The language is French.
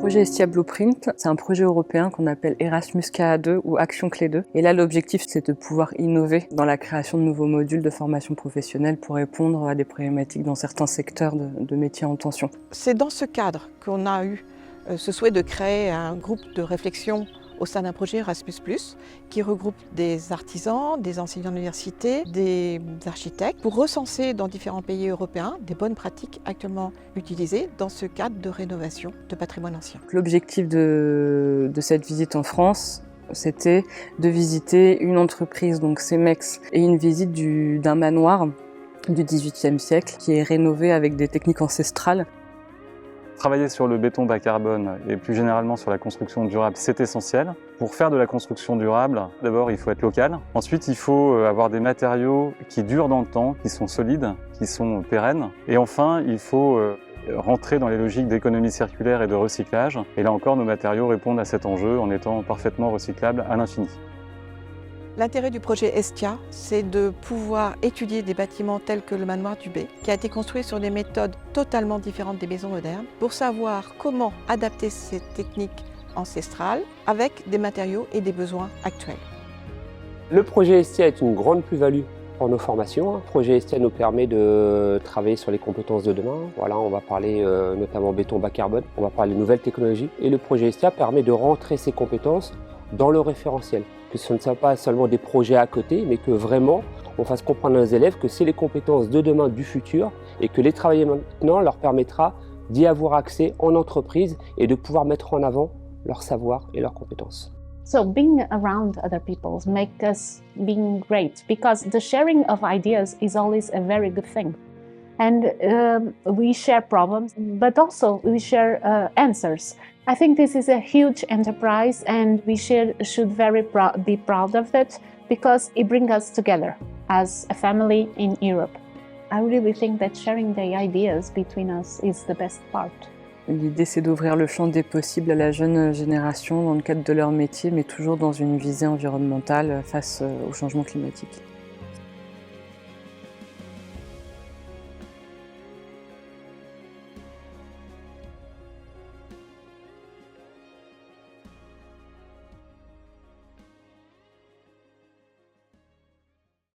projet Hestia Blueprint, c'est un projet européen qu'on appelle Erasmus KA2 ou Action Clé 2. Et là, l'objectif, c'est de pouvoir innover dans la création de nouveaux modules de formation professionnelle pour répondre à des problématiques dans certains secteurs de métiers en tension. C'est dans ce cadre qu'on a eu ce souhait de créer un groupe de réflexion au sein d'un projet Erasmus+, qui regroupe des artisans, des enseignants d'université, des architectes, pour recenser dans différents pays européens des bonnes pratiques actuellement utilisées dans ce cadre de rénovation de patrimoine ancien. L'objectif de cette visite en France, c'était de visiter une entreprise, donc Cemex, et une visite d'un manoir du XVIIIe siècle qui est rénové avec des techniques ancestrales. Travailler sur le béton bas carbone et plus généralement sur la construction durable, c'est essentiel. Pour faire de la construction durable, d'abord il faut être local. Ensuite il faut avoir des matériaux qui durent dans le temps, qui sont solides, qui sont pérennes. Et enfin il faut rentrer dans les logiques d'économie circulaire et de recyclage. Et là encore nos matériaux répondent à cet enjeu en étant parfaitement recyclables à l'infini. L'intérêt du projet Hestia, c'est de pouvoir étudier des bâtiments tels que le manoir du Bay, qui a été construit sur des méthodes totalement différentes des maisons modernes, pour savoir comment adapter ces techniques ancestrales avec des matériaux et des besoins actuels. Le projet Hestia est une grande plus-value pour nos formations. Le projet Hestia nous permet de travailler sur les compétences de demain. Voilà, on va parler notamment béton bas carbone, on va parler de nouvelles technologies. Et le projet Hestia permet de rentrer ces compétences dans le référentiel. Que ce ne soit pas seulement des projets à côté, mais que vraiment on fasse comprendre à nos élèves que c'est les compétences de demain, du futur, et que les travailler maintenant leur permettra d'y avoir accès en entreprise et de pouvoir mettre en avant leur savoir et leurs compétences. So being around other people makes us being great, because the sharing of ideas is always a very good thing. And we share problems, but also we share answers. I think this is a huge enterprise, and we should be proud of it, because it brings us together as a family in Europe. I really think that sharing the ideas between us is the best part. L'idée, c'est d'ouvrir le champ des possibles à la jeune génération dans le cadre de leur métier, mais toujours dans une visée environnementale face au changement climatique.